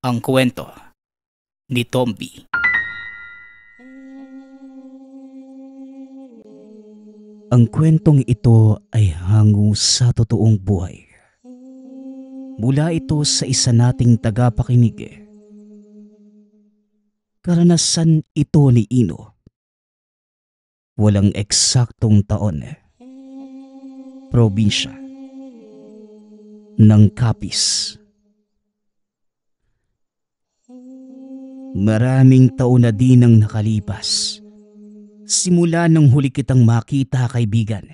Ang kwento ni Tomby. Ang kwentong ito ay hango sa totoong buhay. Mula ito sa isa nating tagapakinig. Karanasan ito ni Ino. Walang eksaktong taon. Probinsya ng Capiz. Maraming taon na din ang nakalipas. Simula nang huli kitang makita, kaibigan.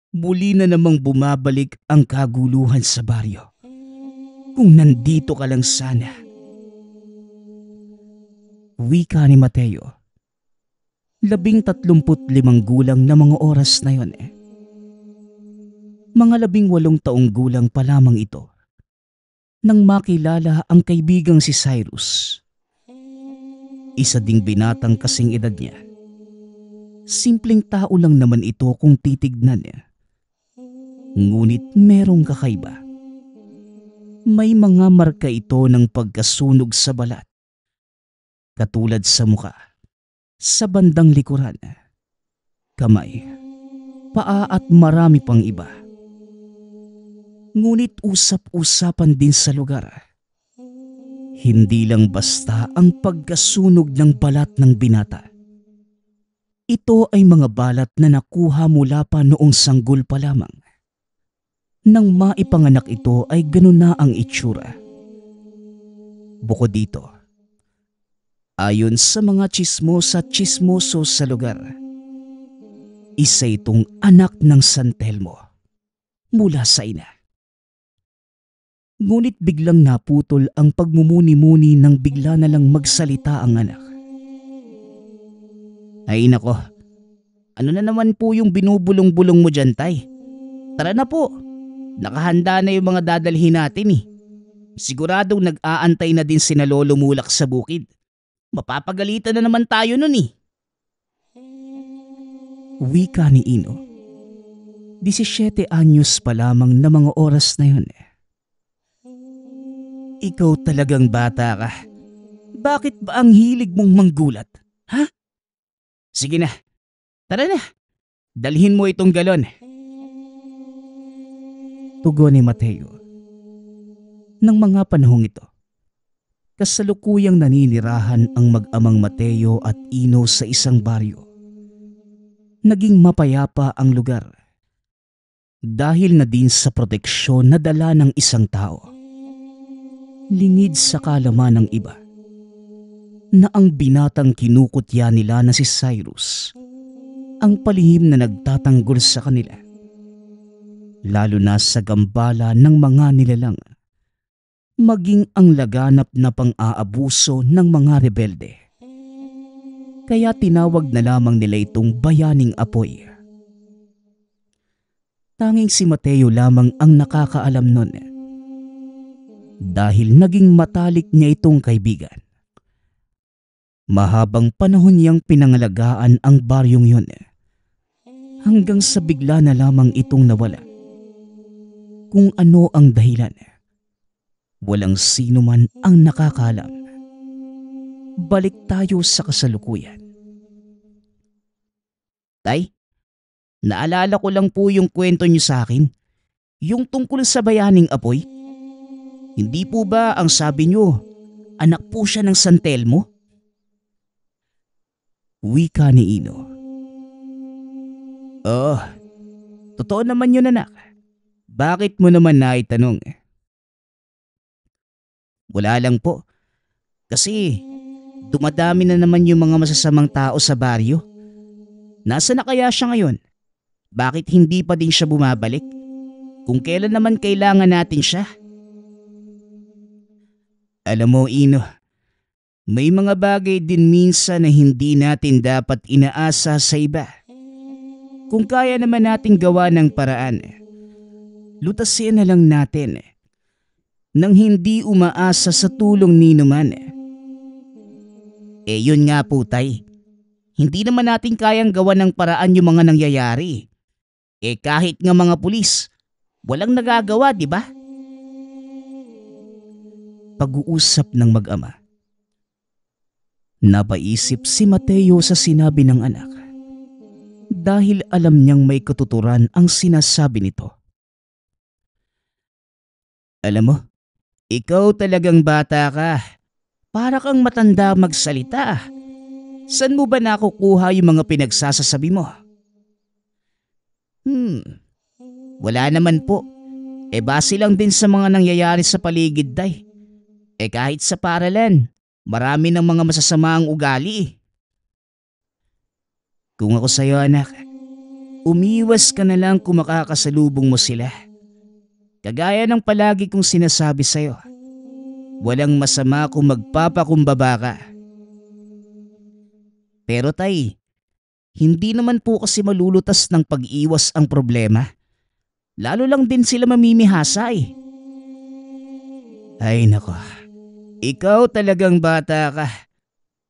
Muli na namang bumabalik ang kaguluhan sa baryo. Kung nandito ka lang sana. Wika ni Mateo. 35 gulang na mga oras na yon. Mga 18 taong gulang pa lamang ito nang makilala ang kaibigang si Cyrus. Isa ding binatang kasing edad niya. Simpleng tao lang naman ito kung titignan niya. Ngunit merong kakaiba. May mga marka ito ng pagkasunog sa balat. Katulad sa muka, sa bandang likuran, kamay, paa at marami pang iba. Ngunit usap-usapan din sa lugar. Hindi lang basta ang pagkasunog ng balat ng binata. Ito ay mga balat na nakuha mula pa noong sanggol pa lamang. Nang maipanganak ito ay ganun na ang itsura. Bukod dito, ayon sa mga tsismos at tsismoso sa lugar, isa itong anak ng San Telmo mula sa ina. Ngunit biglang naputol ang pagmumuni-muni nang bigla na lang magsalita ang anak. Ay nako, ano na naman po yung binubulong-bulong mo dyan, tay? Tara na po, nakahanda na yung mga dadalhin natin eh. Siguradong nag-aantay na din sina Lolo Mulak sa bukid. Mapapagalitan na naman tayo nun eh. Wika ni Ino. 17 anyos pa lamang na mga oras na yun. Ikaw talagang bata ka. Bakit ba ang hilig mong manggulat? Ha? Sige na, tara na. Dalhin mo itong galon. Tugon ni Mateo. Nang mga panahong ito, kasalukuyang naninirahan ang mag-amang Mateo at Ino sa isang baryo. Naging mapayapa ang lugar dahil na din sa proteksyon na dala ng isang tao. Lingid sa kalaman ng iba na ang binatang kinukutya nila na si Cyrus ang palihim na nagtatanggol sa kanila, lalo na sa gambala ng mga nilalang, maging ang laganap na pang-aabuso ng mga rebelde. Kaya tinawag na lamang nila itong bayaning apoy. Tanging si Mateo lamang ang nakakaalam nun, dahil naging matalik niya itong kaibigan. Mahabang panahon niyang pinangalagaan ang baryong yun, hanggang sa bigla na lamang itong nawala. Kung ano ang dahilan, walang sino man ang nakakaalam. Balik tayo sa kasalukuyan. Tay, naalala ko lang po yung kwento niyo sa akin, yung tungkol sa bayaning apoy. Hindi po ba ang sabi niyo, anak po siya ng San Telmo? Wika ni Ino. Oh, totoo naman yun, anak. Bakit mo naman naitanong? Wala lang po. Kasi dumadami na naman yung mga masasamang tao sa baryo. Nasaan na kaya siya ngayon? Bakit hindi pa din siya bumabalik? Kung kailan naman kailangan natin siya? Alam mo, Ino, may mga bagay din minsan na hindi natin dapat inaasa sa iba. Kung kaya naman nating gawa ng paraan, lutasin na lang natin nang hindi umaasa sa tulong ni naman. Yun nga po, tay. Hindi naman natin kayang gawa ng paraan yung mga nangyayari. Kahit nga mga pulis, walang nagagawa, di ba? pag-uusap ng mag-ama. Napaisip si Mateo sa sinabi ng anak dahil alam niyang may katuturan ang sinasabi nito. Alam mo, ikaw talagang bata ka. Para kang matanda magsalita. Saan mo ba nakukuha yung mga pinagsasasabi mo? Wala naman po. Base lang din sa mga nangyayari sa paligid, day. Kahit sa paaralan, marami ng mga masasamaang ugali. Kung ako sa'yo, anak, umiwas ka na lang kung makakasalubong mo sila. Kagaya ng palagi kong sinasabi sa'yo, walang masama kung magpapakumbaba ka. Pero tay, hindi naman po kasi malulutas ng pag-iwas ang problema. Lalo lang din sila mamimihasa eh. Ay nako, ikaw talagang bata ka.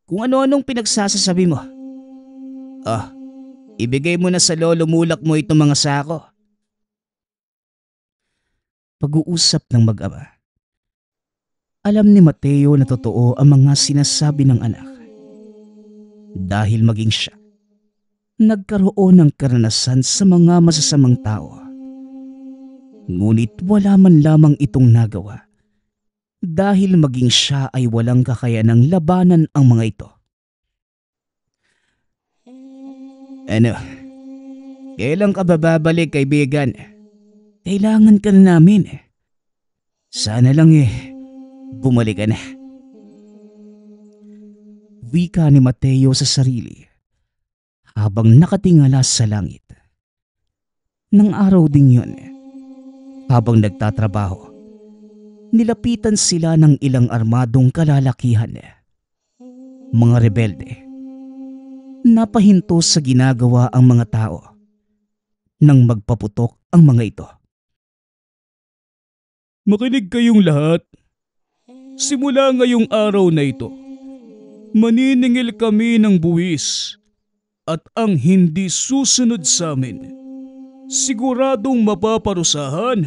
Kung ano-anong pinagsasasabi mo. Ibigay mo na sa lolo mulak mo itong mga sako. Pag-uusap ng mag-ama. Alam ni Mateo na totoo ang mga sinasabi ng anak. Dahil maging siya, nagkaroon ng karanasan sa mga masasamang tao. Ngunit wala man lamang itong nagawa. Dahil maging siya ay walang kakayanang labanan ang mga ito. Ano? Kailan ka babalik, kaibigan? Kailangan ka na namin. Sana lang bumalik ka na. Wika ni Mateo sa sarili habang nakatingala sa langit. Nang araw ding yun, habang nagtatrabaho, nilapitan sila ng ilang armadong kalalakihan. Mga rebelde. Napahinto sa ginagawa ang mga tao nang magpaputok ang mga ito. Makinig kayong lahat. Simula ngayong araw na ito, maniningil kami ng buwis at ang hindi susunod sa amin, siguradong mapaparusahan.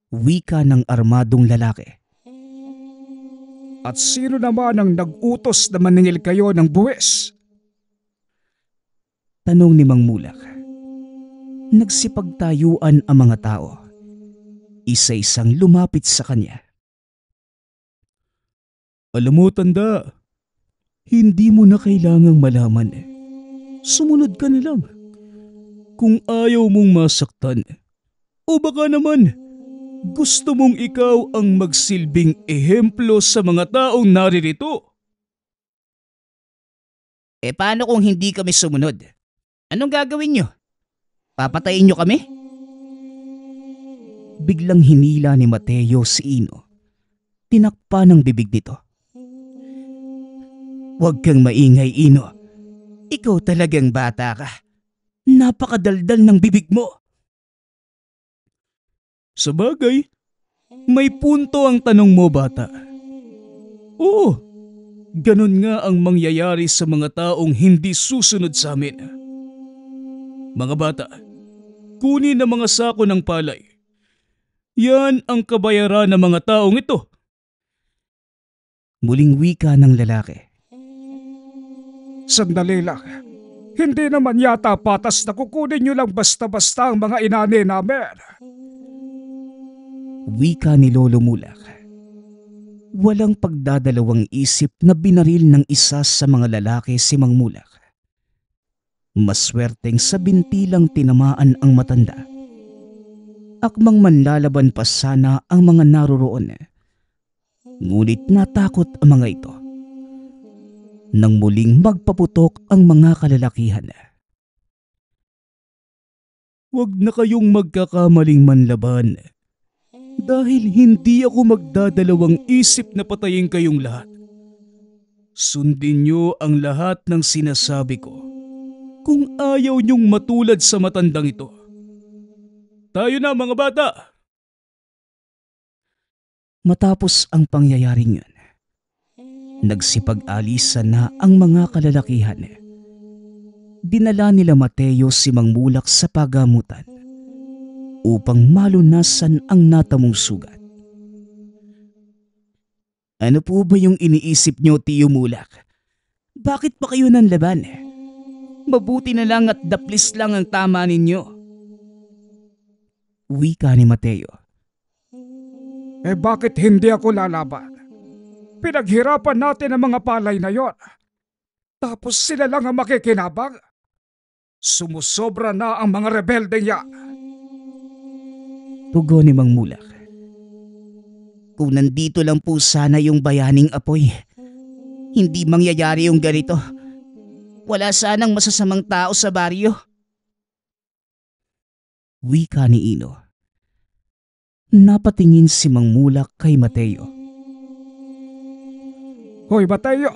Wika ng armadong lalaki. At sino naman ang nag-utos na maningil kayo ng buwis? Tanong ni Mang Mulak. Nagsipagtayuan ang mga tao. Isa-isang lumapit sa kanya. Alam mo, tanda, hindi mo na kailangang malaman. Sumunod ka na lang. Kung ayaw mong masaktan, o baka naman gusto mong ikaw ang magsilbing ehemplo sa mga taong naririto. Paano kung hindi kami sumunod? Anong gagawin nyo? Papatayin nyo kami? Biglang hinila ni Mateo si Ino. Tinakpa ng bibig nito. Huwag kang maingay, Ino. Ikaw talagang bata ka. Napakadaldal ng bibig mo. Sabagay, may punto ang tanong mo, bata. Oo, ganun nga ang mangyayari sa mga taong hindi susunod sa amin. Mga bata, kunin ang mga sako ng palay. Yan ang kabayaran ng mga taong ito. Muling wika ng lalaki. Sandali lang. Hindi naman yata patas na kukunin nyo lang basta-basta ang mga inani namin. Wika ni Lolo Mulak. Walang pagdadalawang isip na binaril ng isa sa mga lalaki si Mang Mulak. Maswerteng sa binti lang tinamaan ang matanda. Akmang manlalaban pa sana ang mga naroroon. Ngunit natakot ang mga ito. Nang muling magpaputok ang mga kalalakihan. Huwag na kayong magkakamaling manlaban. Dahil hindi ako magdadalawang isip na patayin kayong lahat. Sundin niyo ang lahat ng sinasabi ko kung ayaw niyong matulad sa matandang ito. Tayo na, mga bata! Matapos ang pangyayaring yun, nagsipag-alisan na ang mga kalalakihan. Dinala nila Mateo si Mang Mulak sa pagamutan upang malunasan ang natamong sugat. Ano po ba yung iniisip nyo, Tiyo Mulak? Bakit pa kayo nanlaban? Mabuti na lang at daplis lang ang tama ninyo. Wika ni Mateo. Bakit hindi ako lalaban? Pinaghirapan natin ang mga palay na yon. Tapos sila lang ang makikinabang? Sumusobra na ang mga rebelde niya. Tugon ni Mang Mulak. Kung nandito lang po sana yung bayaning apoy, hindi mangyayari yung ganito. Wala sanang masasamang tao sa baryo. Wika ni Ino. Napatingin si Mang Mulak kay Mateo. Hoy Mateo,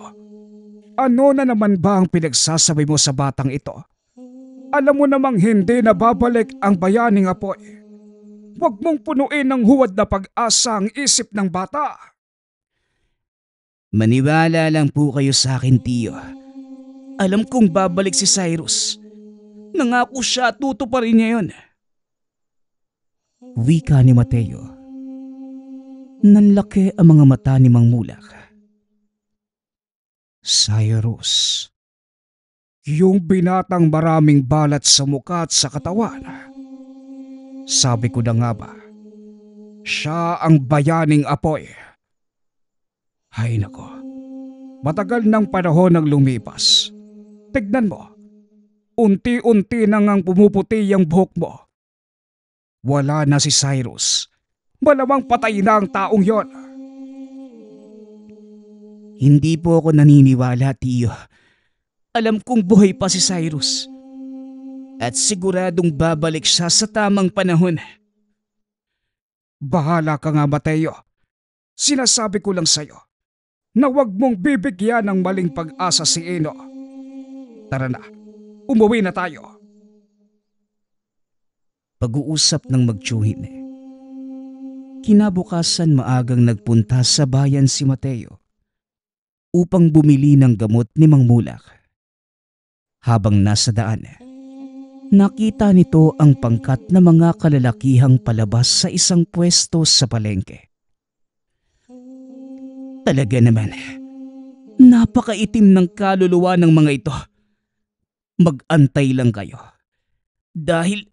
ano na naman ba ang pinagsasabi mo sa batang ito? Alam mo namang hindi na babalik ang bayaning apoy. Huwag mong punuin ng huwad na pag-asa ang isip ng bata. Maniwala lang po kayo sa akin, Tiyo. Alam kong babalik si Cyrus. Nangako siya at tutuparin niya yun. Wika ni Mateo. Nanlaki ang mga mata ni Mang Mulak. Cyrus. Yung binatang maraming balat sa mukha at sa katawan. Sabi ko na nga ba, siya ang bayaning apoy. Hay nako, matagal ng panahon ang lumipas. Tignan mo, unti-unti nang ang pumuputi ang buhok mo. Wala na si Cyrus. Malamang patay na ang taong yon. Hindi po ako naniniwala, Tiyo. Alam kong buhay pa si Cyrus. At siguradong babalik siya sa tamang panahon. Bahala ka nga, Mateo. Sinasabi ko lang sa'yo na huwag mong bibigyan ng maling pag-asa si Ino. Tara na, umuwi na tayo. Pag-uusap ng magtiyuhin. Kinabukasan maagang nagpunta sa bayan si Mateo upang bumili ng gamot ni Mang Mulak. Habang nasa daan, nakita nito ang pangkat na mga kalalakihang palabas sa isang pwesto sa palengke. Talaga naman, napakaitim ng kaluluwa ng mga ito. Mag-antay lang kayo. Dahil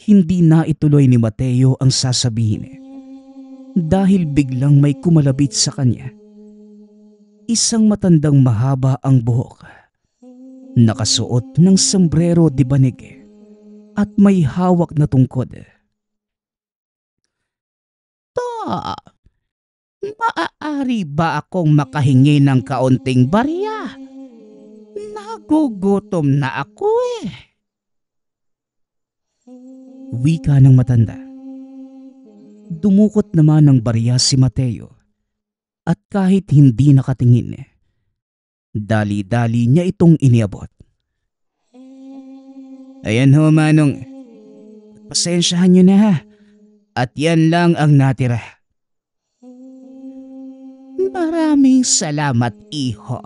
hindi na ituloy ni Mateo ang sasabihin. Dahil biglang may kumalabit sa kanya. Isang matandang mahaba ang buhok. Nakasuot ng sombrero de banig at may hawak na tungkod. Maaari ba akong makahingi ng kaunting barya? Nagugutom na ako Wika ng matanda. Dumukot naman ng barya si Mateo at kahit hindi nakatingin, dali-dali niya itong iniabot. Ayan ho, Manong. Pasensyahan niyo na ha. At yan lang ang natira. Maraming salamat, iho.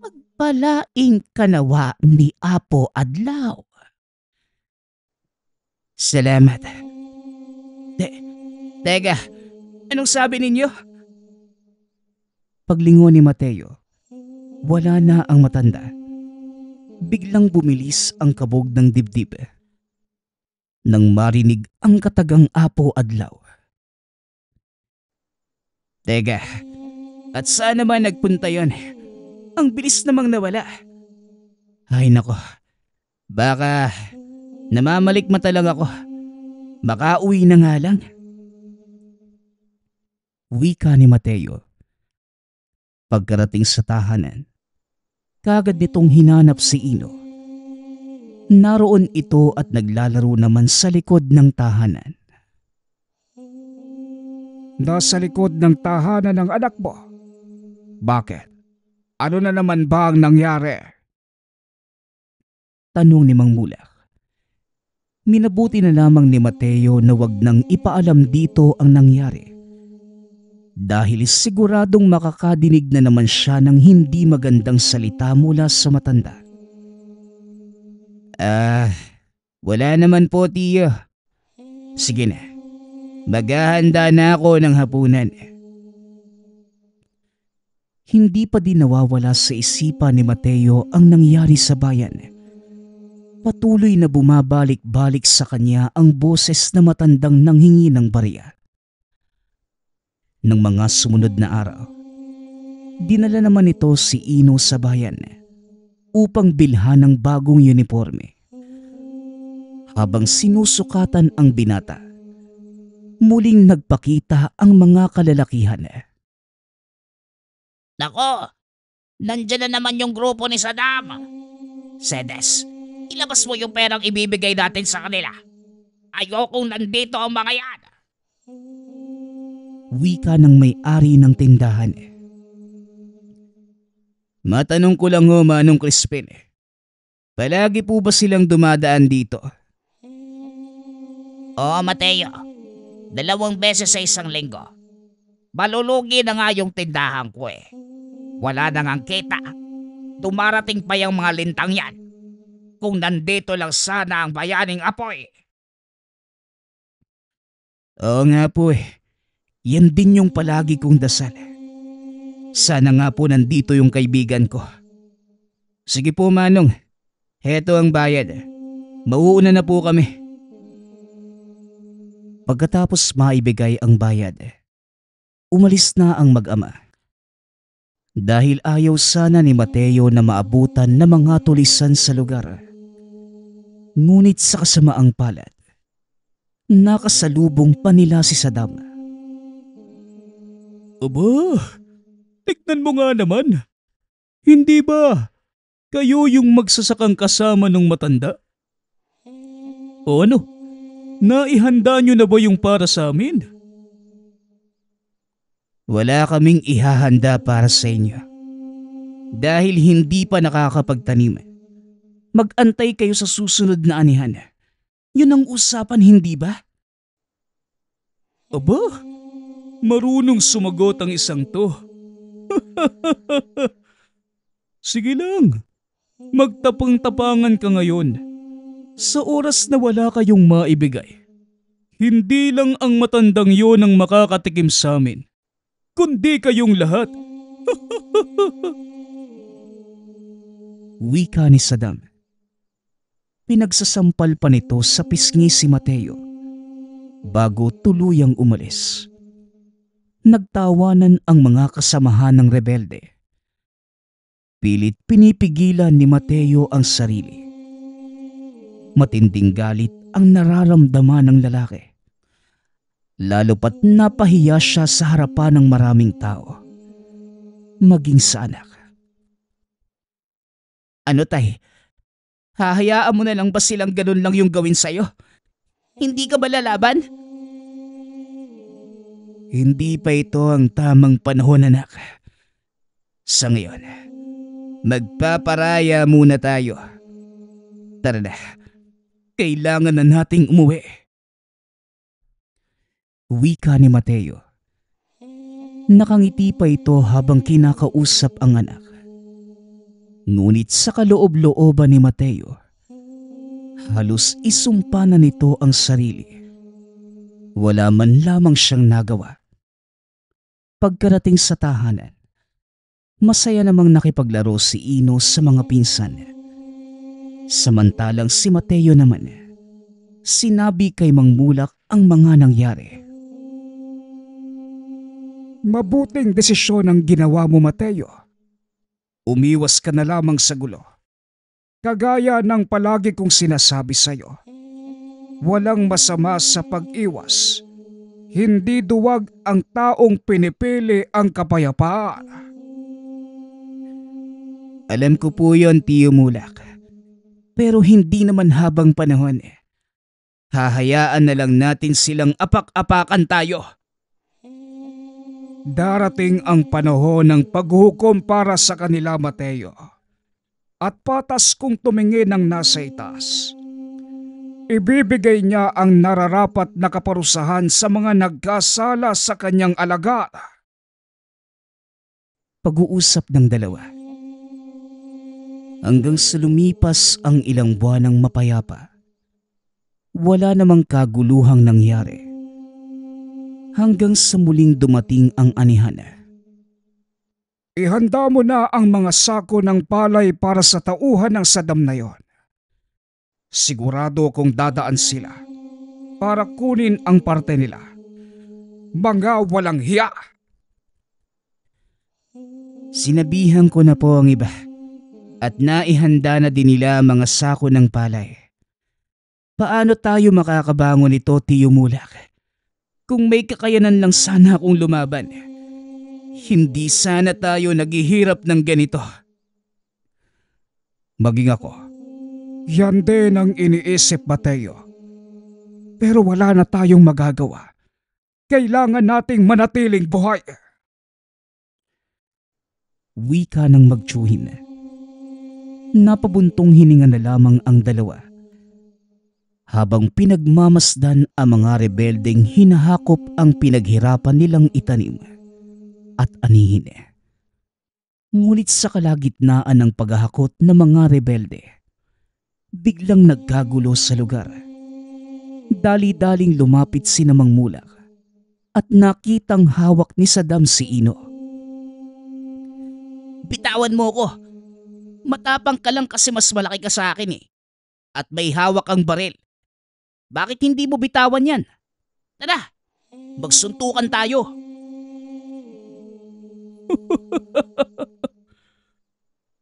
Pagpalaing kanawa ni Apo Adlaw. Salamat. Teka, anong sabi ninyo? Paglingon ni Mateo, wala na ang matanda. Biglang bumilis ang kabog ng dibdib. Nang marinig ang katagang Apo Adlaw. Teka, at saan naman nagpunta yon? Ang bilis namang nawala. Ay nako, baka namamalikmata lang ako. Baka uwi na nga lang. Wika ni Mateo. Pagkarating sa tahanan, kagad nitong hinanap si Ino. Naroon ito at naglalaro naman sa likod ng tahanan. Nasa likod ng tahanan ng anak mo. Bakit? Ano na naman ba ang nangyari? Tanong ni Mang Mulak. Minabuti na lamang ni Mateo na wag nang ipaalam dito ang nangyari. Dahil siguradong makakadinig na naman siya ng hindi magandang salita mula sa matanda. Wala naman po, Tiyo. Sige na, maghahanda na ako ng hapunan. Hindi pa din nawawala sa isipan ni Mateo ang nangyari sa bayan. Patuloy na bumabalik-balik sa kanya ang boses na matandang nanghingi ng barya. Nang mga sumunod na araw, dinala naman ito si Ino sa bayan upang bilhan ng bagong uniforme. Habang sinusukatan ang binata, muling nagpakita ang mga kalalakihan. Nako, nandyan na naman yung grupo ni Saddam. Sedes, ilabas mo yung perang ibibigay natin sa kanila. Ayokong nandito ang mga yan. Wika ng may-ari ng tindahan. Matanong ko lang ho, Manong Crispin. Palagi po ba silang dumadaan dito? Oo, Mateo. 2 beses sa isang linggo. Malulugi na nga yung tindahan ko eh. Wala na ngang kita. Dumarating pa yung mga lintang yan. Kung nandito lang sana ang bayaning apoy. Oo nga po eh. Yan din yung palagi kong dasal. Sana nga po nandito yung kaibigan ko. Sige po, Manong. Heto ang bayad. Mauuna na po kami. Pagkatapos maibigay ang bayad, umalis na ang mag-ama. Dahil ayaw sana ni Mateo na maabutan ng mga tulisan sa lugar. Ngunit sa kasamaang palad, nakasalubong pa nila si Saddam. Aba, tignan mo nga naman. Hindi ba kayo yung magsasakang kasama ng matanda? O ano? Naihanda nyo na ba yung para sa amin? Wala kaming ihahanda para sa inyo. Dahil hindi pa nakakapagtanim. Mag-antay kayo sa susunod na anihan. Yun ang usapan, hindi ba? Aba, marunong sumagot ang isang to. Sige lang, magtapang-tapangan ka ngayon. Sa oras na wala kayong maibigay, hindi lang ang matandang yon ang makakatikim sa amin, kundi kayong lahat. Wika ni Saddam. Pinagsasampal pa nito sa pisngi si Mateo bago tuluyang umalis. Nagtawanan ang mga kasamahan ng rebelde. Pilit pinipigilan ni Mateo ang sarili. Matinding galit ang nararamdaman ng lalaki. Lalo pat napahiya siya sa harapan ng maraming tao. Maging sa anak. Ano tay? Hahayaan mo na lang ba silang ganun lang yung gawin sa'yo? Hindi ka ba lalaban? Hindi pa ito ang tamang panahon, anak. Sa ngayon, magpaparaya muna tayo. Tara na. Kailangan na nating umuwi. Wika ni Mateo. Nakangiti pa ito habang kinakausap ang anak. Ngunit sa kaloob-looban ni Mateo, halos isumpa na nito ang sarili. Wala man lamang siyang nagawa. Pagkarating sa tahanan, masaya namang nakipaglaro si Ino sa mga pinsan. Samantalang si Mateo naman, sinabi kay Mang Mulak ang mga nangyari. Mabuting desisyon ang ginawa mo, Mateo. Umiwas ka na lamang sa gulo. Kagaya ng palagi kong sinasabi sa'yo, walang masama sa pag-iwas. Hindi duwag ang taong pinipili ang kapayapaan. Alam ko po yon, Tiyo Mulak. Pero hindi naman habang panahon. Hahayaan na lang natin silang apak-apakan tayo. Darating ang panahon ng paghukom para sa kanila, Mateo. At patas kung tumingin ng nasa itaas. Ibibigay niya ang nararapat na kaparusahan sa mga nagkasala sa kanyang alagad. Pag-uusap ng dalawa. Hanggang sa lumipas ang ilang buwan ng mapayapa, wala namang kaguluhang nangyari. Hanggang sa muling dumating ang anihan. ihanda mo na ang mga sako ng palay para sa tauhan ng Saddam na yon. Sigurado kong dadaan sila para kunin ang parte nila. Mga walang hiya! Sinabihan ko na po ang iba at naihanda na din nila ang mga sako ng palay. Paano tayo makakabangon nito, Tiyo Mulak? Kung may kakayanan lang sana akong lumaban, hindi sana tayo naghihirap ng ganito. Maging ako, yan din ang iniisip, Mateo. Pero wala na tayong magagawa. Kailangan nating manatiling buhay. Wika ng magtsuhin. Napabuntong hininga na lamang ang dalawa. Habang pinagmamasdan ang mga rebeldeng hinahakop ang pinaghirapan nilang itanim at anihin. Ngunit sa kalagitnaan ng paghahakot ng mga rebelde, biglang nagkagulo sa lugar. Dali-daling lumapit si Namang Mulak at nakitang hawak ni Saddam si Ino. Bitawan mo ko. Matapang ka lang kasi mas malaki ka sa akin eh. At may hawak ang baril. Bakit hindi mo bitawan yan? Tara, magsuntukan tayo.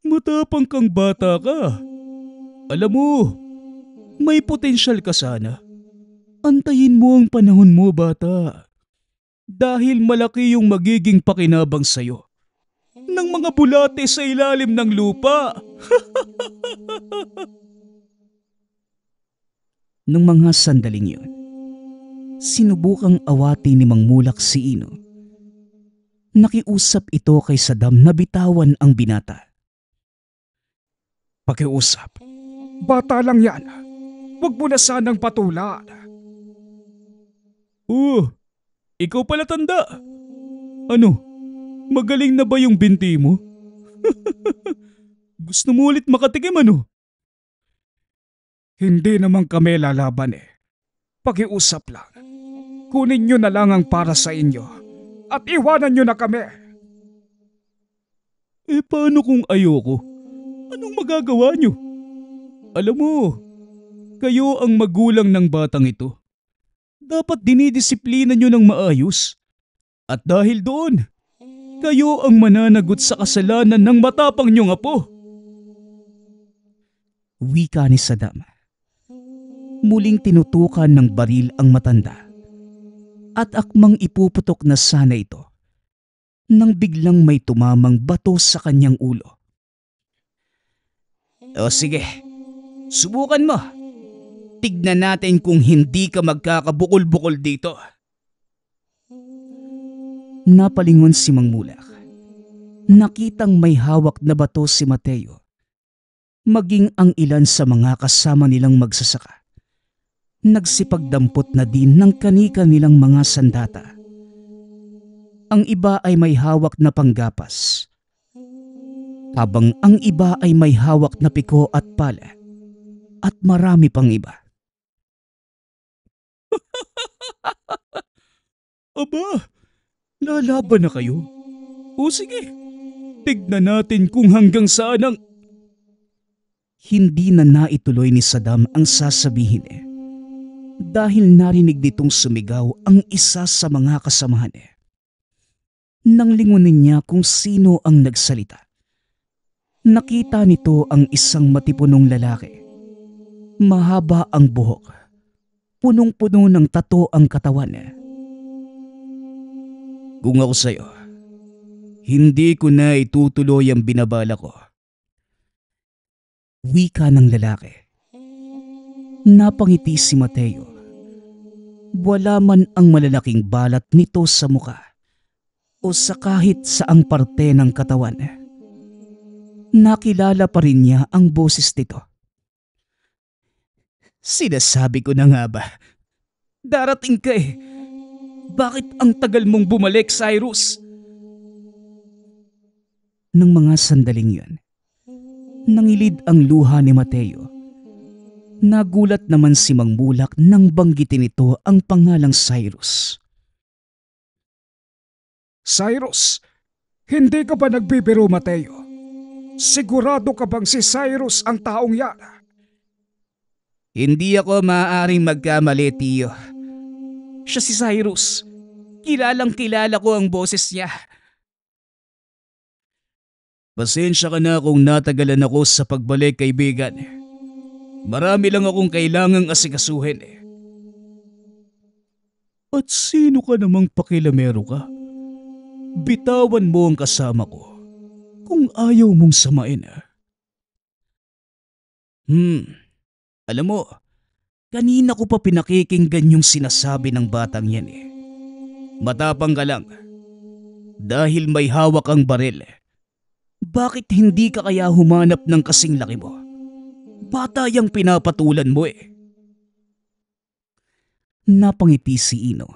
Matapang kang bata ka. Alam mo, may potensyal ka sana. Antayin mo ang panahon mo, bata. Dahil malaki yung magiging pakinabang sa'yo ng mga bulate sa ilalim ng lupa. Nung mga sandaling yun, sinubukang awati ni Mang Mulak si Ino. Nakiusap ito kay Saddam na bitawan ang binata. Pakiusap. Bata lang yan. Huwag mo na sanang patulan. Ikaw pala tanda. Ano, magaling na ba yung binti mo? Gusto mo ulit makatikim ano? Hindi naman kami lalaban eh. Pakiusap lang. Kunin nyo na lang ang para sa inyo at iwanan nyo na kami. Paano kung ayoko? Anong magagawa nyo? Alam mo, kayo ang magulang ng batang ito. Dapat dinidisiplina nyo ng maayos. At dahil doon, kayo ang mananagot sa kasalanan ng matapang nyong apo. Wika ni Saddam. Muling tinutukan ng baril ang matanda. At akmang ipuputok na sana ito nang biglang may tumamang bato sa kanyang ulo. O sige, subukan mo. Tignan natin kung hindi ka magkakabukol-bukol dito. Napalingon si Mang Mulak. Nakitang may hawak na bato si Mateo. Maging ang ilan sa mga kasama nilang magsasaka. Nagsipagdampot na din ng kanika nilang mga sandata. Ang iba ay may hawak na panggapas, habang ang iba ay may hawak na piko at pala, at marami pang iba. Aba, lalaban na kayo? O sige, tignan natin kung hanggang saan ang... Hindi na naituloy ni Saddam ang sasabihin dahil narinig nitong sumigaw ang isa sa mga kasamahan. Nang lingunin niya kung sino ang nagsalita, nakita nito ang isang matipunong lalaki. Mahaba ang buhok, punong-puno ng tato ang katawan. Kung ako sa'yo, hindi ko na itutuloy ang binabala ko. Wika ng lalaki. Napangiti si Mateo. Wala man ang malalaking balat nito sa muka o sa kahit saang parte ng katawan. Nakilala pa rin niya ang boses nito. Sinasabi ko na nga ba? Darating ka eh. Bakit ang tagal mong bumalik, Cyrus? Nang mga sandaling yun, nangilid ang luha ni Mateo. Nagulat naman si Mang Mulak nang banggitin ito ang pangalang Cyrus. Cyrus, Hindi ka ba nagbibiro, Mateo? Sigurado ka bang si Cyrus ang taong yan? Hindi ako maaaring magkamali, Tiyo. Siya si Cyrus. Kilalang kilala ko ang boses niya. Pasensya ka na kung natagalan ako sa pagbalik, kaibigan. Marami lang akong kailangang asikasuhin. At sino ka namang pakilamero ka? Bitawan mo ang kasama ko kung ayaw mong samain. Alam mo, kanina ko pa pinakikinggan yung sinasabi ng batang yan. Matapang ka lang. Dahil may hawak ang baril. Bakit hindi ka kaya humanap ng kasing laki mo? Bata yang pinapatulan mo. Napangiti si Ino.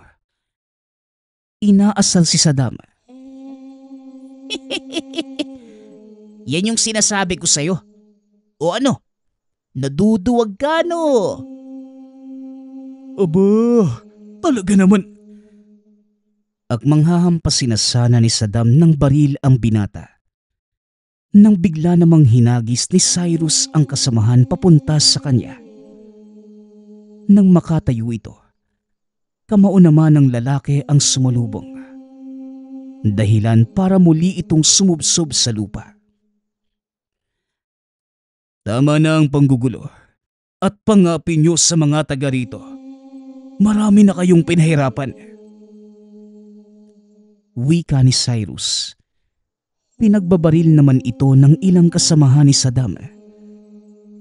Inaasal si Saddam. Yan yung sinasabi ko sa'yo. O ano? Naduduwag ka, no? Aba, talaga naman. At manghahampasin na sana ni Saddam ng baril ang binata. Nang bigla namang hinagis ni Cyrus ang kasamahan papunta sa kanya. Nang makatayo ito, kamao naman ng lalaki ang sumalubong. Dahilan para muli itong sumubsob sa lupa. Tama na ang panggugulo at pangapi nyo sa mga taga rito. Marami na kayong pinahirapan. Wika ni Cyrus. Pinagbabaril naman ito ng ilang kasamahan ni Saddam.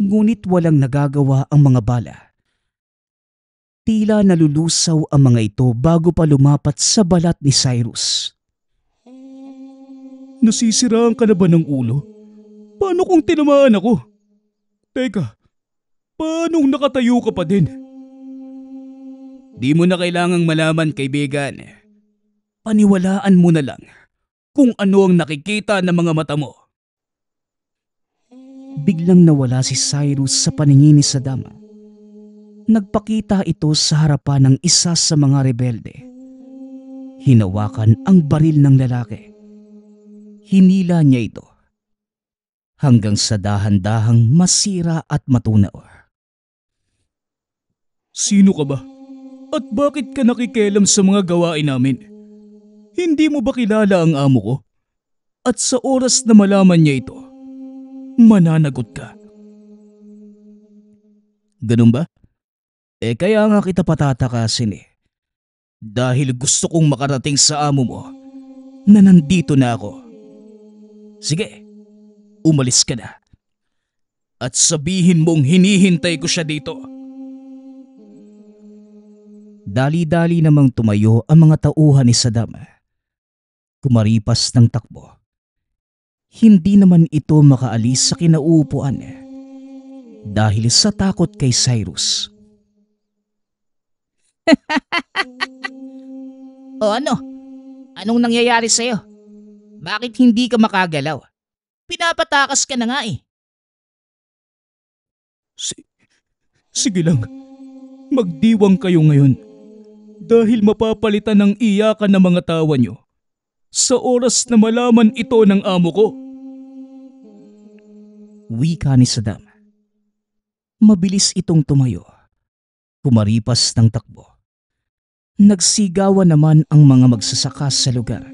Ngunit walang nagagawa ang mga bala. Tila nalulusaw ang mga ito bago pa lumapat sa balat ni Cyrus. Nasisiraan ka na ba ng ulo? Paano kung tinamaan ako? Teka, paanong nakatayo ka pa din? Di mo na kailangang malaman, kaibigan. Paniwalaan mo na lang kung ano ang nakikita ng mga mata mo. Biglang nawala si Cyrus sa paningin ni Saddam. Nagpakita ito sa harapan ng isa sa mga rebelde. Hinawakan ang baril ng lalaki. Hinila niya ito hanggang sa dahan-dahang masira at matunaw. Sino ka ba? At bakit ka nakikialam sa mga gawain namin? Hindi mo ba kilala ang amo ko? At sa oras na malaman niya ito, mananagot ka. Ganun ba? Kaya nga kita patatakasin. Dahil gusto kong makarating sa amo mo na nandito na ako. Sige, umalis ka na. At sabihin mong hinihintay ko siya dito. Dali-dali namang tumayo ang mga tauhan ni Saddam. Kumaripas ng takbo. Hindi naman ito makaalis sa kinauupuan dahil sa takot kay Cyrus. O ano? Anong nangyayari sa'yo? Bakit hindi ka makagalaw? Pinapatakas ka na nga eh. Sige lang, magdiwang kayo ngayon dahil mapapalitan ng iyakan ng mga tawa nyo sa oras na malaman ito ng amo ko. Wika ni Saddam. Mabilis itong tumayo. Kumaripas ng takbo. Nagsigawan naman ang mga magsasaka sa lugar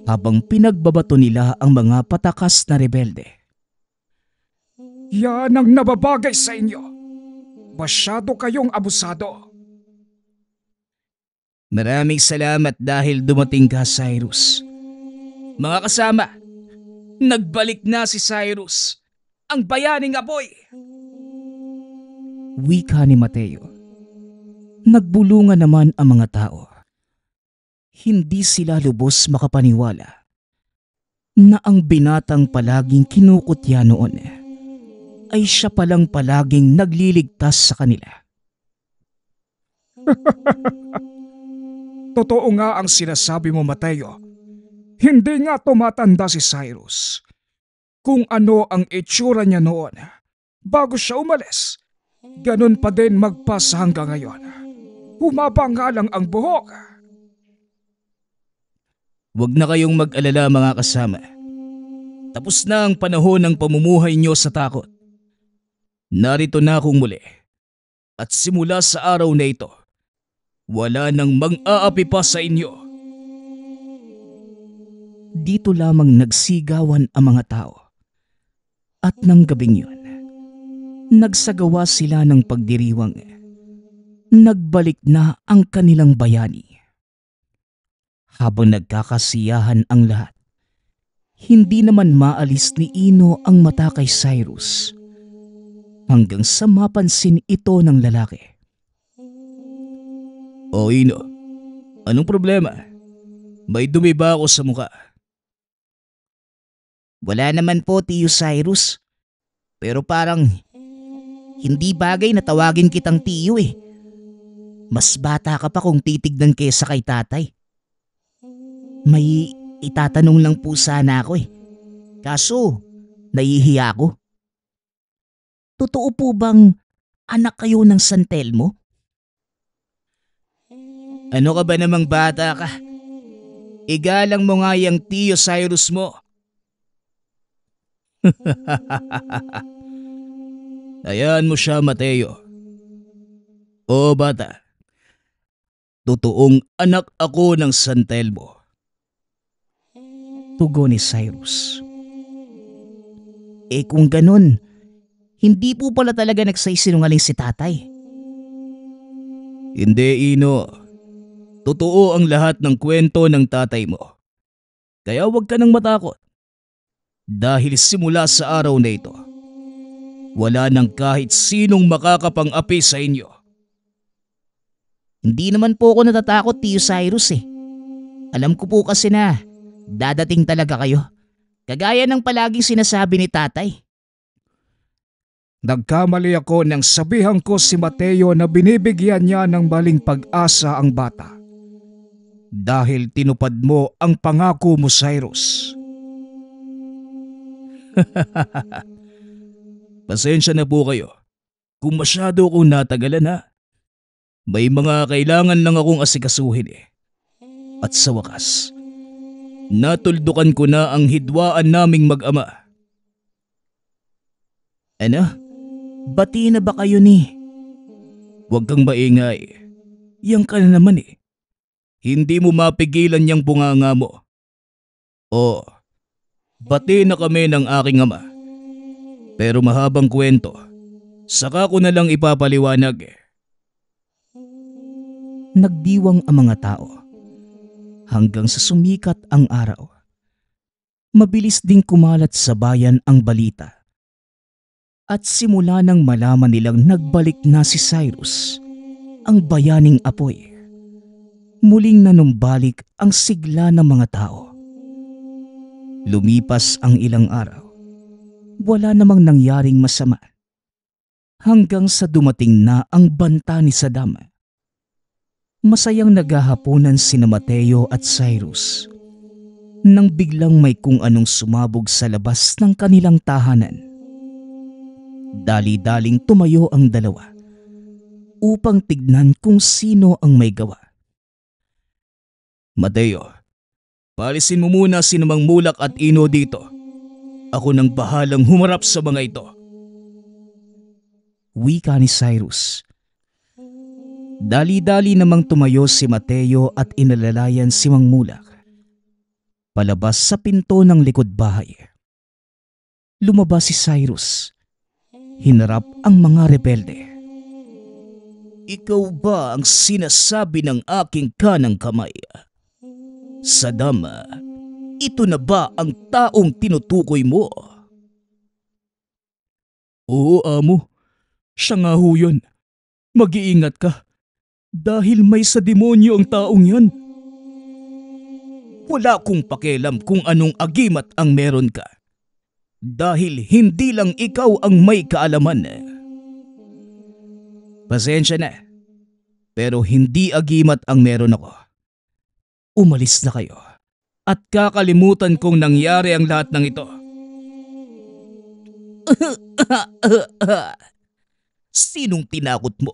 habang pinagbabato nila ang mga patakas na rebelde. Yan ang nababagay sa inyo. Masyado kayong abusado. Maraming salamat dahil dumating ka, Cyrus. Mga kasama, nagbalik na si Cyrus, ang bayaning apoy. Wika ni Mateo. Nagbulungan naman ang mga tao. Hindi sila lubos makapaniwala na ang binatang palaging kinukutya noon ay siya palang palaging nagliligtas sa kanila. Totoo nga ang sinasabi mo, Mateo. Hindi nga tumatanda si Cyrus. Kung ano ang itsura niya noon bago siya umalis, ganun pa din magpasa hanggang ngayon. Humaba nga lang ang buhok. Huwag na kayong mag-alala mga kasama. Tapos na ang panahon ng pamumuhay nyo sa takot. Narito na akong muli. At simula sa araw na ito, wala nang mang-aapi pa sa inyo. Dito lamang nagsigawan ang mga tao. At nang gabing yun, nagsagawa sila ng pagdiriwang. Nagbalik na ang kanilang bayani. Habang nagkakasiyahan ang lahat, hindi naman maalis ni Ino ang mata kay Cyrus hanggang sa mapansin ito ng lalaki. O Ino, anong problema? May dumi ba ako sa mukha? Wala naman po, Tiyo Cyrus. Pero parang hindi bagay na tawagin kitang Tiyo eh. Mas bata ka pa kung titignan kesa kay tatay. May itatanong lang po sana ako eh. Kaso, nahihiya ako. Totoo po bang anak kayo ng San Telmo? Ano ka ba namang bata ka? Igalang mo nga yung Tiyo Cyrus mo. Hayaan mo siya, Mateo. Oo bata, totoong anak ako ng San Telmo. Tugon ni Cyrus. Kung ganun, hindi po pala talaga nagsisinungaling si tatay. Hindi, Ino. Totoo ang lahat ng kwento ng tatay mo. Kaya huwag ka nang matakot. Dahil simula sa araw na ito, wala nang kahit sinong makakapang-api sa inyo. Hindi naman po ako natatakot, Tiyo Cyrus eh. Alam ko po kasi na dadating talaga kayo. Kagaya ng palaging sinasabi ni tatay. Nagkamali ako nang sabihan ko si Mateo na binibigyan niya ng maling pag-asa ang bata. Dahil tinupad mo ang pangako mo, Cyrus. Pasensya na po kayo kung masyado akong natagalan ha. May mga kailangan lang akong asikasuhin eh. At sa wakas, natuldukan ko na ang hidwaan naming mag-ama. Ano? Bati na ba kayo ni? Huwag kang maingay. Yang ka na naman eh. Hindi mo mapigilan yang bunganga mo. Oo, bati na kami ng aking ama. Pero mahabang kwento. Saka ko na lang ipapaliwanag eh. Nagdiwang ang mga tao hanggang sa sumikat ang araw. Mabilis ding kumalat sa bayan ang balita. At simula nang malaman nilang nagbalik na si Cyrus, ang bayaning apoy, muling nanumbalik ang sigla ng mga tao. Lumipas ang ilang araw, wala namang nangyaring masama. Hanggang sa dumating na ang banta ni Saddam. Masayang naghahaponan sina Mateo at Cyrus nang biglang may kung anong sumabog sa labas ng kanilang tahanan. Dali-daling tumayo ang dalawa upang tignan kung sino ang may gawa. Mateo, palisin mo muna si Mang Mulak at Ino dito. Ako nang bahalang humarap sa mga ito. Wika ni Cyrus. Dali-dali namang tumayo si Mateo at inalalayan si Mang Mulak palabas sa pinto ng likod bahay. Lumabas si Cyrus. Hinarap ang mga rebelde. Ikaw ba ang sinasabi ng aking kanang kamay? Saddam, ito na ba ang taong tinutukoy mo? Oo, amo. Siya nga ho yun. Mag-iingat ka. Dahil may sa demonyo ang taong yan. Wala kong pakialam kung anong agimat ang meron ka. Dahil hindi lang ikaw ang may kaalaman. Pasensya na. Pero hindi agimat ang meron ako. Umalis na kayo. At kakalimutan kong nangyari ang lahat ng ito. Sinong tinakot mo?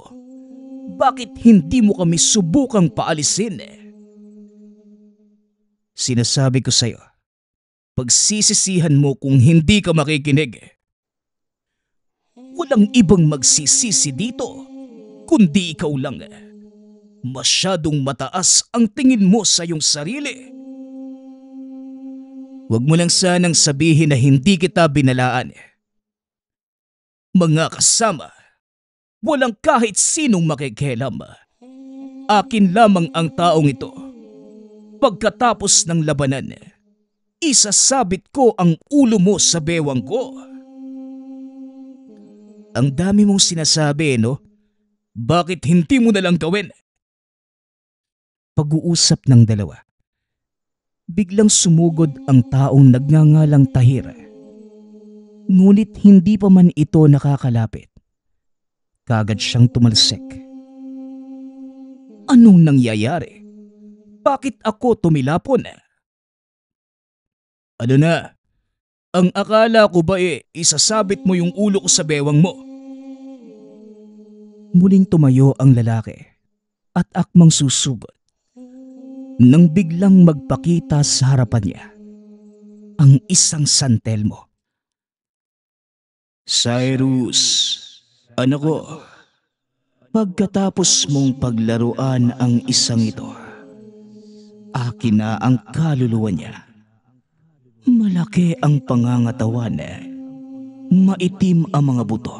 Bakit hindi mo kami subukang paalisin? Sinasabi ko sa'yo, pagsisisihan mo kung hindi ka makikinig. Walang ibang magsisisi dito, kundi ikaw lang. Masyadong mataas ang tingin mo sa iyong sarili. Huwag mo lang sanang sabihin na hindi kita binalaan. Mga kasama, walang kahit sinong makikialam. Akin lamang ang taong ito. Pagkatapos ng labanan, isasabit ko ang ulo mo sa bewang ko. Ang dami mong sinasabi, no? Bakit hindi mo na lang gawin? Pag-uusap ng dalawa. Biglang sumugod ang taong nagngangalang Tahir. Ngunit hindi pa man ito nakakalapit. Kagad siyang tumalsik. Anong nangyayari? Bakit ako tumilapon? Ano na? Ang akala ko ba isasabit mo yung ulo ko sa bewang mo? Muling tumayo ang lalaki at akmang susubot nang biglang magpakita sa harapan niya ang isang santelmo. Cyrus, anak ko, pagkatapos mong paglaruan ang isang ito, akin na ang kaluluwa niya. Malaki ang pangangatawan, maitim ang mga buto.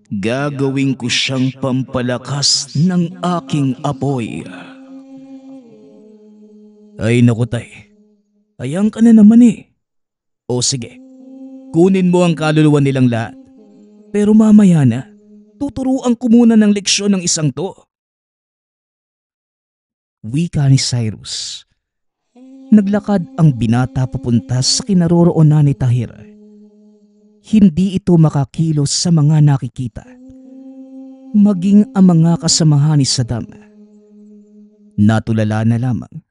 Gagawin ko siyang pampalakas ng aking apoy. Ay naku tay, ayang ka na naman O sige, kunin mo ang kaluluwa nilang lahat. Pero mamaya na, tuturuan ko muna ng leksyon ng isang to. Wika ni Cyrus. Naglakad ang binata papunta sa kinaroroonan ni Tahir. Hindi ito makakilos sa mga nakikita, maging ang mga kasamahan ni Saddam. Natulala na lamang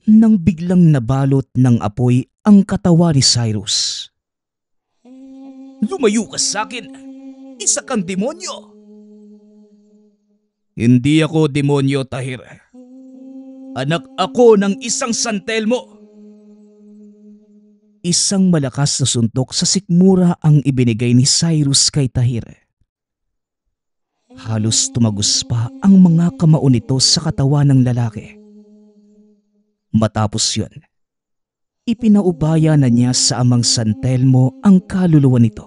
nang biglang nabalot ng apoy ang katawan ni Cyrus. Lumayo ka sa akin! Isa kang demonyo! Hindi ako demonyo, Tahir. Anak ako ng isang santelmo. Isang malakas na suntok sa sikmura ang ibinigay ni Cyrus kay Tahir. Halos tumagos pa ang mga kamao nito sa katawan ng lalaki. Matapos yun, ipinaubaya na niya sa amang santelmo ang kaluluwa nito.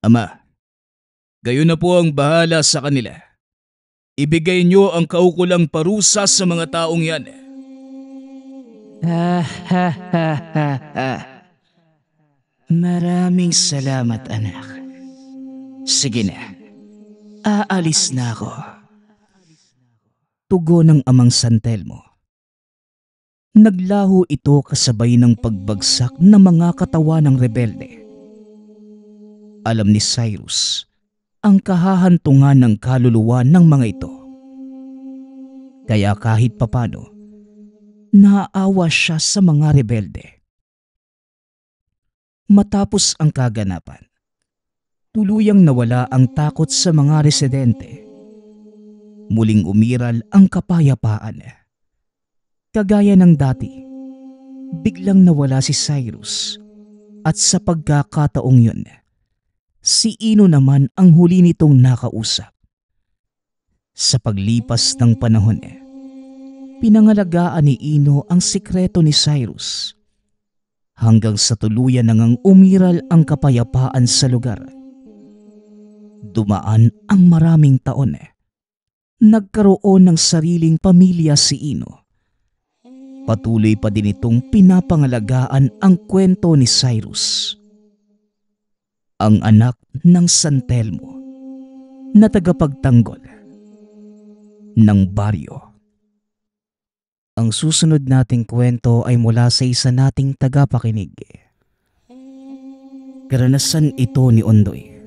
Ama, gayon na po ang bahala sa kanila. Ibigay niyo ang kaukulang parusa sa mga taong yan. Maraming salamat, anak. Sige na, aalis na ako. Tugon ng amang santelmo. Naglaho ito kasabay ng pagbagsak ng mga katawan ng rebelde. Alam ni Cyrus ang kahahantungan ng kaluluwa ng mga ito. Kaya kahit papano, naaawa siya sa mga rebelde. Matapos ang kaganapan, tuluyang nawala ang takot sa mga residente. Muling umiral ang kapayapaan. Kagaya ng dati, biglang nawala si Cyrus at sa pagkakataong yun, si Ino naman ang huli nitong nakausap. Sa paglipas ng panahon, pinangalagaan ni Ino ang sikreto ni Cyrus hanggang sa tuluyan na ngang umiral ang kapayapaan sa lugar. Dumaan ang maraming taon. Nagkaroon ng sariling pamilya si Ino. Patuloy pa din itong pinapangalagaan ang kwento ni Cyrus, ang anak ng santelmo na tagapagtanggol ng baryo. Ang susunod nating kwento ay mula sa isa nating tagapakinig. Karanasan ito ni Ondoy.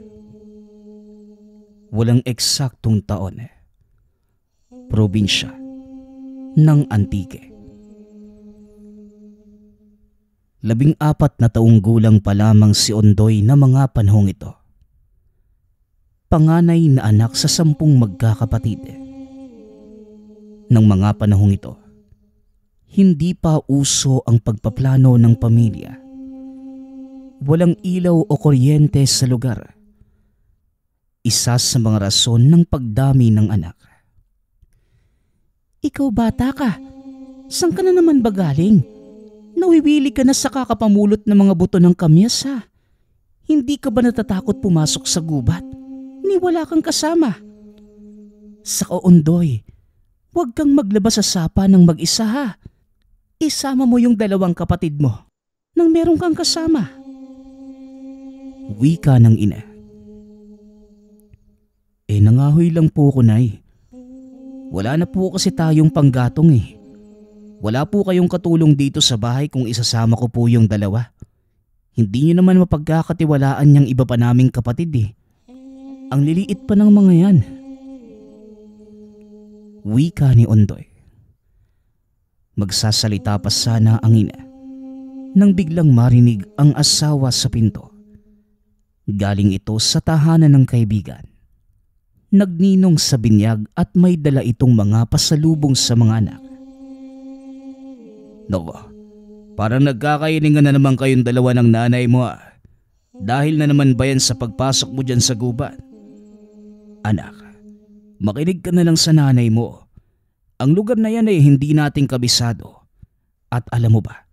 Walang eksaktong taon. Probinsya ng Antique. 14 na taong gulang pa lamang si Ondoy na mga panahong ito. Panganay na anak sa 10 magkakapatid. Ng mga panahong ito, hindi pa uso ang pagpaplano ng pamilya. Walang ilaw o kuryente sa lugar. Isa sa mga rason ng pagdami ng anak. Ikaw bata ka, saan ka na naman ba galing? Nawiwili ka na sa kakapamulot ng mga buto ng kamyas ha. Hindi ka ba natatakot pumasok sa gubat? Ni wala kang kasama. Sa Ondoy, huwag kang maglabas sa sapa ng mag-isa ha. Isama mo yung dalawang kapatid mo nang meron kang kasama. Wika ng ina. Nangahoy lang po ko, Nay. Wala na po kasi tayong panggatong eh. Wala po kayong katulong dito sa bahay kung isasama ko po yung dalawa. Hindi nyo naman mapagkakatiwalaan niyang iba pa naming kapatid eh. Ang liliit pa ng mga yan. Wika ni Ondoy. Magsasalita pa sana ang ina nang biglang marinig ang asawa sa pinto. Galing ito sa tahanan ng kaibigan. Nagninong sa binyag at may dala itong mga pasalubong sa mga anak. Nako, parang nagkakainingan na naman kayong dalawa ng nanay mo ah. Dahil na naman ba yan sa pagpasok mo dyan sa gubat? Anak, makinig ka na lang sa nanay mo. Ang lugar na yan ay hindi nating kabisado. At alam mo ba,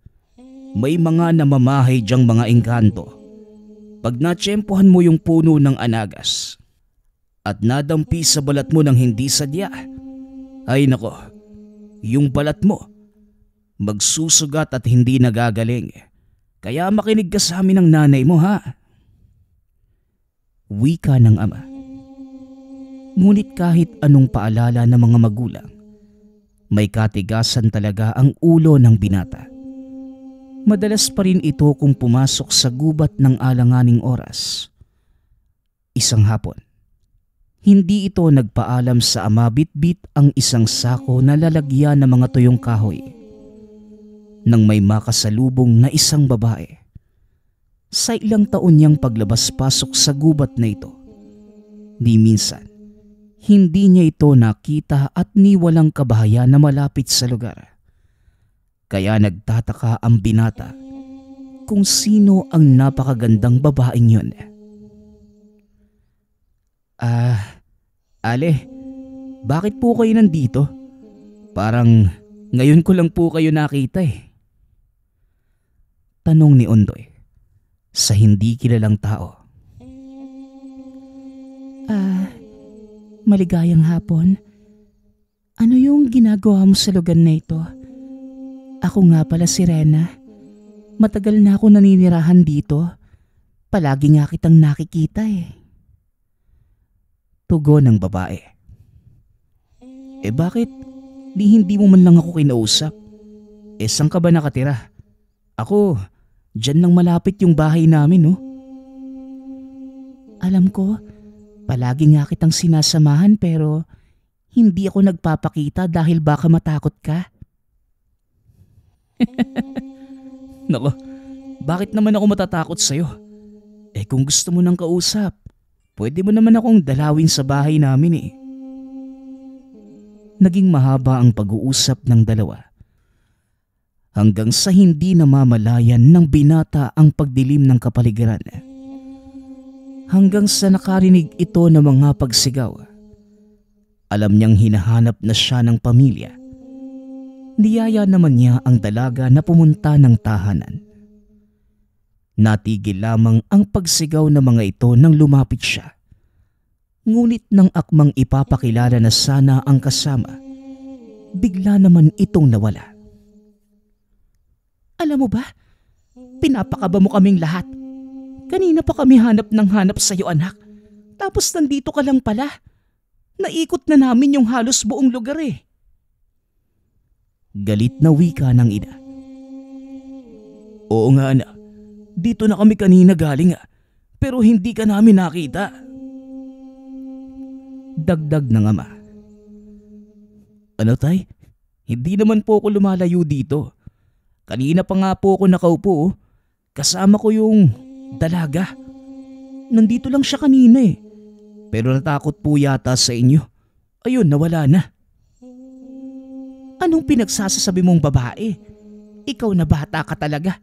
may mga namamahay dyang mga engkanto. Pag natsyempohan mo yung puno ng anagas at nadampi sa balat mo ng hindi sadya, ay nako, yung balat mo magsusugat at hindi nagagaling. Kaya makinig ka sa amin ng nanay mo ha. Wika ng ama. Ngunit kahit anong paalala ng mga magulang, may katigasan talaga ang ulo ng binata. Madalas pa rin ito kung pumasok sa gubat ng alanganing oras. Isang hapon, hindi ito nagpaalam sa ama, bitbit ang isang sako na lalagyan ng mga tuyong kahoy. Nang may makasalubong na isang babae. Sa ilang taon niyang paglabas-pasok sa gubat na ito, di minsan, hindi niya ito nakita at ni walang kabahayan na malapit sa lugar. Kaya nagtataka ang binata kung sino ang napakagandang babaeng yun. Ale, bakit po kayo nandito? Parang ngayon ko lang po kayo nakita eh. Tanong ni Ondoy sa hindi kilalang tao. Maligayang hapon. Ano yung ginagawa mo sa lugar na ito? Ako nga pala si Rena. Matagal na ako naninirahan dito. Palagi nga kitang nakikita eh. Tugon ng babae. Bakit? Hindi mo man lang ako kinausap. Saan ka ba nakatira? Ako, dyan lang malapit yung bahay namin, no? Alam ko, palagi nga kitang sinasamahan pero hindi ako nagpapakita dahil baka matakot ka. Nako, bakit naman ako matatakot sa'yo? Kung gusto mo ng kausap, pwede mo naman akong dalawin sa bahay namin eh. Naging mahaba ang pag-uusap ng dalawa. Hanggang sa hindi namamalayan ng binata ang pagdilim ng kapaligiran. Hanggang sa nakarinig ito ng mga pagsigaw. Alam niyang hinahanap na siya ng pamilya. Niyaya naman niya ang dalaga na pumunta ng tahanan. Natigil lamang ang pagsigaw ng mga ito nang lumapit siya. Ngunit nang akmang ipapakilala na sana ang kasama, bigla naman itong nawala. Alam mo ba, pinapakaba mo kaming lahat. Kanina pa kami hanap ng hanap sa iyo anak. Tapos nandito ka lang pala. Naikot na namin yung halos buong lugar eh. Galit na wika ng ina. Oo nga anak, dito na kami kanina galing pero hindi ka namin nakita. Dagdag ng ama. Ano tay? Hindi naman po ako lumalayo dito. Kanina pa nga po ako nakaupo. Kasama ko yung dalaga. Nandito lang siya kanina eh. Pero natakot po yata sa inyo. Ayun, nawala na. Anong pinagsasasabi mong babae? Ikaw na bata ka talaga.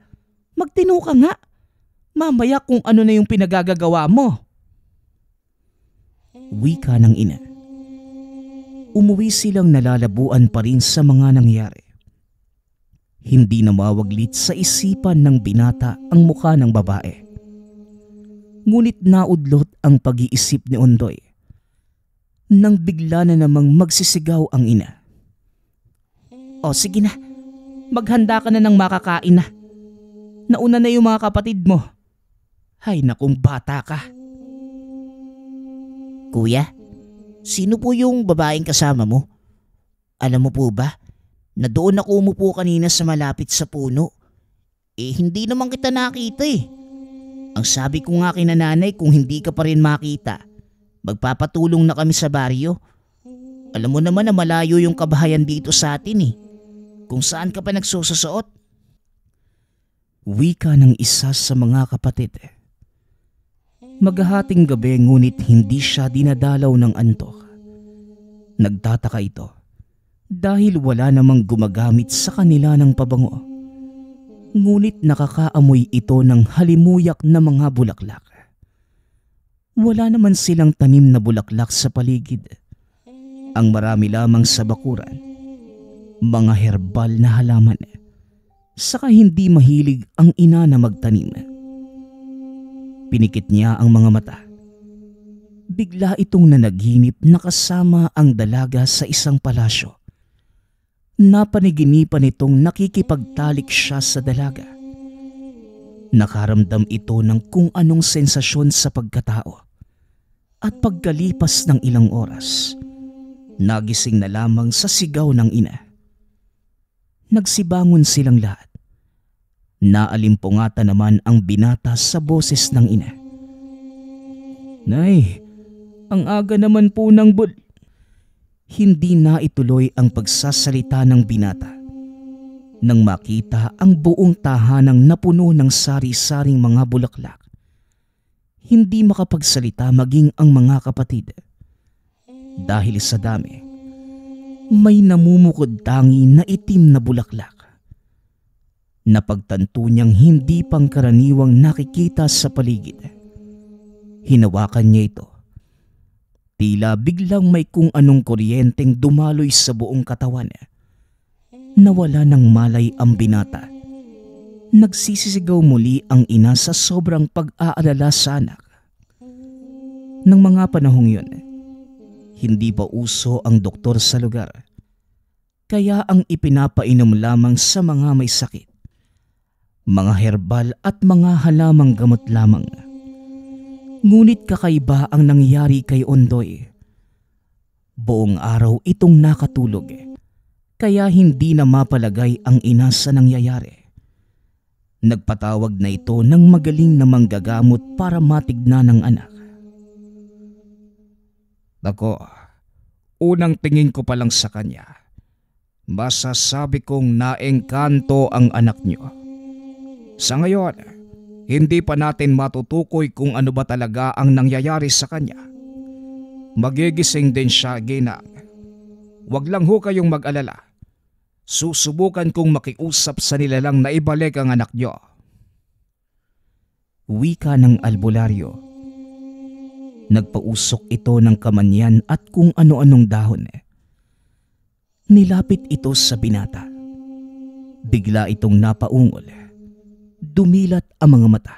Magtino ka nga. Mamaya kung ano na yung pinagagagawa mo. Wika ng ina. Umuwi silang nalalabuan pa rin sa mga nangyari. Hindi na mawaglit sa isipan ng binata ang mukha ng babae. Ngunit naudlot ang pag-iisip ni Ondoy nang bigla na namang magsisigaw ang ina. O sige na, maghanda ka na ng makakain na. Nauna na yung mga kapatid mo. Hay nakong bata ka. Kuya, sino po yung babaeng kasama mo? Alam mo po ba, na doon ako umupo kanina sa malapit sa puno. Hindi naman kita nakita eh. Ang sabi ko nga kina nanay, kung hindi ka pa rin makita, magpapatulong na kami sa baryo. Alam mo naman na malayo yung kabahayan dito sa atin eh. Kung saan ka pa nagsususuot. Wika ng isa sa mga kapatid. Maghahating gabi ngunit hindi siya dinadalaw ng antok. Nagtataka ito dahil wala namang gumagamit sa kanila ng pabango. Ngunit nakakaamoy ito ng halimuyak na mga bulaklak. Wala naman silang tanim na bulaklak sa paligid. Ang marami lamang sa bakuran, mga herbal na halaman. Saka hindi mahilig ang ina na magtanim. Pinikit niya ang mga mata. Bigla itong nanaginip na kasama ang dalaga sa isang palasyo. Napaniginipan itong nakikipagtalik siya sa dalaga. Nakaramdam ito ng kung anong sensasyon sa pagkatao. At pagkalipas ng ilang oras, nagising na lamang sa sigaw ng ina. Nagsibangon silang lahat. Naalimpungatan naman ang binata sa boses ng ina. Nay, ang aga naman po ng Hindi na ituloy ang pagsasalita ng binata nang makita ang buong tahanang napuno ng sari-saring mga bulaklak. Hindi makapagsalita maging ang mga kapatid. Dahil sa dami, may namumukod tangi na itim na bulaklak. Napagtanto niyang hindi pangkaraniwang nakikita sa paligid. Hinawakan niya ito. Tila biglang may kung anong kuryenteng dumaloy sa buong katawan. Nawala ng malay ang binata. Nagsisisigaw muli ang ina sa sobrang pag-aalala sa anak. Nang mga panahong yun, hindi pa uso ang doktor sa lugar. Kaya ang ipinapainom lamang sa mga may sakit, mga herbal at mga halamang gamot lamang. Ngunit kakaiba ang nangyari kay Ondoy. Buong araw itong nakatulog, kaya hindi na mapalagay ang ina sa nangyayari. Nagpatawag na ito ng magaling na manggagamot para matignan ng anak. Nako, unang tingin ko pa lang sa kanya, masasabi kong naengkanto ang anak niyo. Sa ngayon, hindi pa natin matutukoy kung ano ba talaga ang nangyayari sa kanya. Magigising din siya, ginang. Huwag lang ho kayong mag-alala. Susubukan kong makiusap sa nilalang na ibalik ang anak niyo. Wika ng albularyo. Nagpausok ito ng kamanyan at kung ano-anong dahon. Nilapit ito sa binata. Bigla itong napaungol. Dumilat ang mga mata.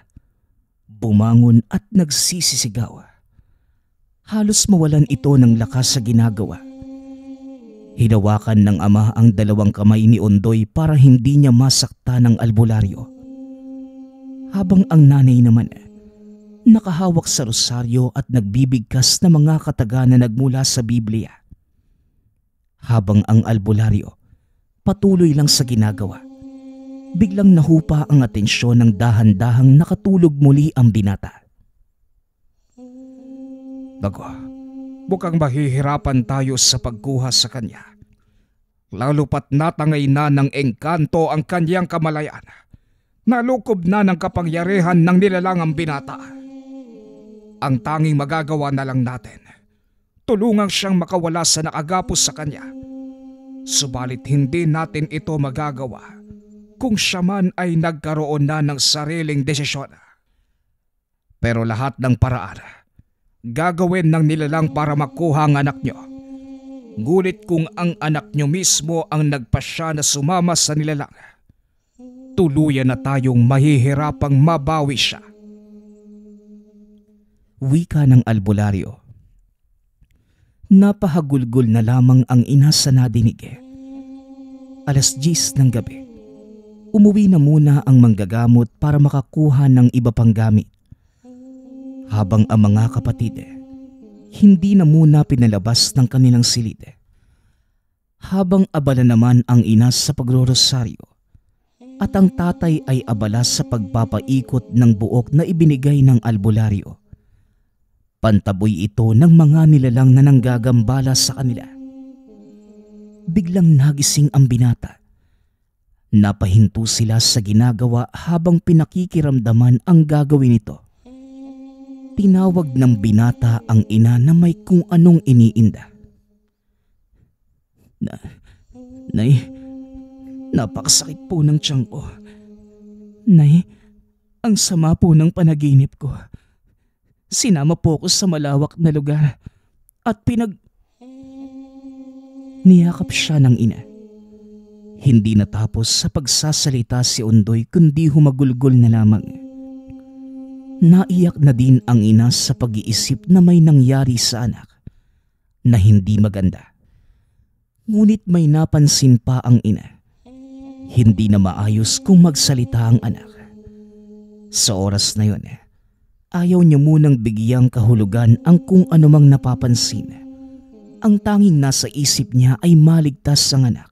Bumangon at nagsisisigaw. Halos mawalan ito ng lakas sa ginagawa. Hinawakan ng ama ang dalawang kamay ni Ondoy para hindi niya masakta ng albularyo. Habang ang nanay naman nakahawak sa rosaryo at nagbibigkas na mga kataga na nagmula sa Biblia. Habang ang albularyo patuloy lang sa ginagawa, biglang nahupa ang atensyon ng dahan-dahang nakatulog muli ang binata. Naku, mukhang mahihirapan tayo sa pagkuha sa kanya. Lalo pat natangay na ng engkanto ang kanyang kamalayan. Nalukob na ng kapangyarihan ng nilalangang binata. Ang tanging magagawa na lang natin, tulungang siyang makawala sa nakagapos sa kanya. Subalit hindi natin ito magagawa kung siya man ay nagkaroon na ng sariling desisyon. Pero lahat ng paraan gagawin ng nilalang para makuha ang anak nyo. Ngunit kung ang anak nyo mismo ang nagpasya na sumama sa nilalang, tuluyan na tayong mahihirapang mabawi siya. Wika ng albularyo. Napahagulgol na lamang ang ina sa nadinig. 10:00 ng gabi. Umuwi na muna ang manggagamot para makakuha ng iba pang gamit. Habang ang mga kapatid, hindi na muna pinalabas ng kanilang silid. Habang abala naman ang ina sa pagrorosaryo at ang tatay ay abala sa pagpapaikot ng buok na ibinigay ng albularyo. Pantaboy ito ng mga nilalang na nanggagambala sa kanila. Biglang nagising ang binata. Napahinto sila sa ginagawa habang pinakikiramdaman ang gagawin nito. Tinawag ng binata ang ina na may kung anong iniinda. Nay, napakasakit po ng tiyan ko. Nay, ang sama po ng panaginip ko. Sinama po ako sa malawak na lugar at niyakap siya ng ina. Hindi natapos sa pagsasalita si Undoy kundi humagulgol na lamang. Naiyak na din ang ina sa pag-iisip na may nangyari sa anak na hindi maganda. Ngunit may napansin pa ang ina. Hindi na maayos kung magsalita ang anak. Sa oras na yon, ayaw niya munang bigyang kahulugan ang kung anumang napapansin. Ang tanging nasa isip niya ay maligtas ang anak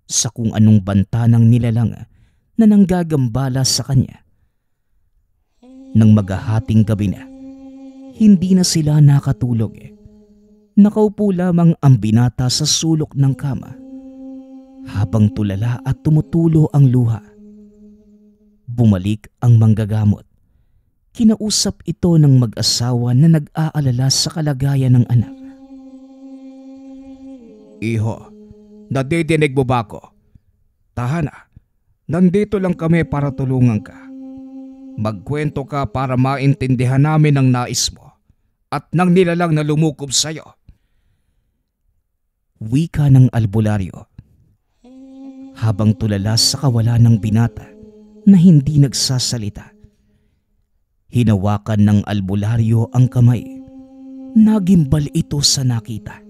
sa kung anong banta ng nilalang na nanggagambala sa kanya. Nang maghahating gabi na, hindi na sila nakatulog. Nakaupo lamang ang binata sa sulok ng kama habang tulala at tumutulo ang luha. Bumalik ang manggagamot. Kinausap ito ng mag-asawa na nag-aalala sa kalagayan ng anak. Iho, nadidinig mo ba ako? Tahan na, nandito lang kami para tulungan ka. Magkwento ka para maintindihan namin ang nais mo at nang nilalang na lumukob sa'yo. Wika ng albularyo. Habang tulala sa kawalan ng binata na hindi nagsasalita. Hinawakan ng albularyo ang kamay. Nagimbal ito sa nakita.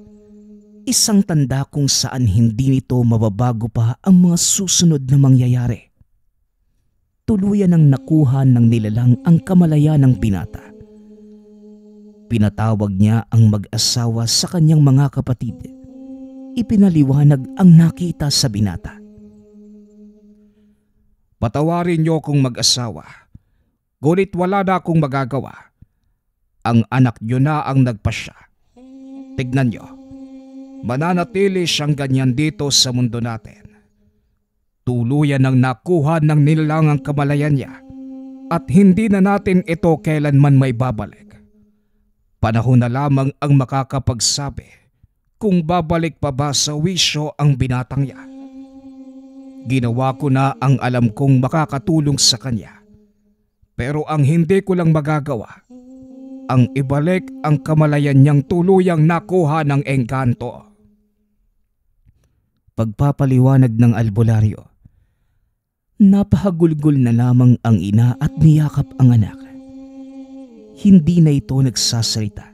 Isang tanda kung saan hindi nito mababago pa ang mga susunod na mangyayari. Tuluyan ng nakuha ng nilalang ang kamalayan ng binata. Pinatawag niya ang mag-asawa sa kanyang mga kapatid. Ipinaliwanag ang nakita sa binata. Patawarin niyo kung mag-asawa, ngunit wala na akong magagawa. Ang anak niyo na ang nagpasya. Tignan niyo, mananatili siyang ganyan dito sa mundo natin. Tuluyan ng nakuha ng nilalang ang kamalayan niya at hindi na natin ito kailanman may babalik. Panahon na lamang ang makakapagsabi kung babalik pa ba sa wisyo ang binatang niya. Ginawa ko na ang alam kong makakatulong sa kanya. Pero ang hindi ko lang magagawa, ang ibalik ang kamalayan niyang tuluyang nakuha ng engkanto. Pagpapaliwanag ng albularyo. Napahagulgol na lamang ang ina at niyakap ang anak. Hindi na ito nagsasalita.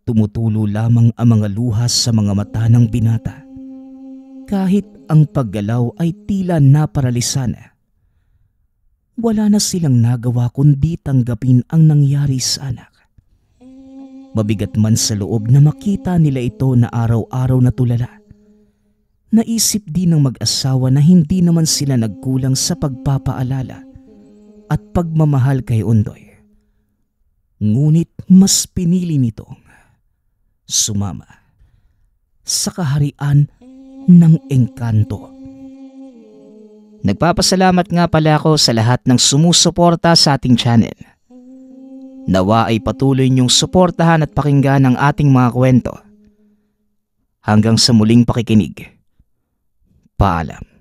Tumutulo lamang ang mga luhas sa mga mata ng binata. Kahit ang paggalaw ay tila naparalisa na. Wala na silang nagawa kundi tanggapin ang nangyari sa anak. Mabigat man sa loob na makita nila ito na araw-araw na tulala. Naisip din ng mag-asawa na hindi naman sila nagkulang sa pagpapaalala at pagmamahal kay Undoy. Ngunit mas pinili nitong sumama sa kaharian ng engkanto. Nagpapasalamat nga pala ako sa lahat ng sumusuporta sa ating channel. Nawa ay patuloy niyong suportahan at pakinggan ang ating mga kwento. Hanggang sa muling pakikinig. Paalam.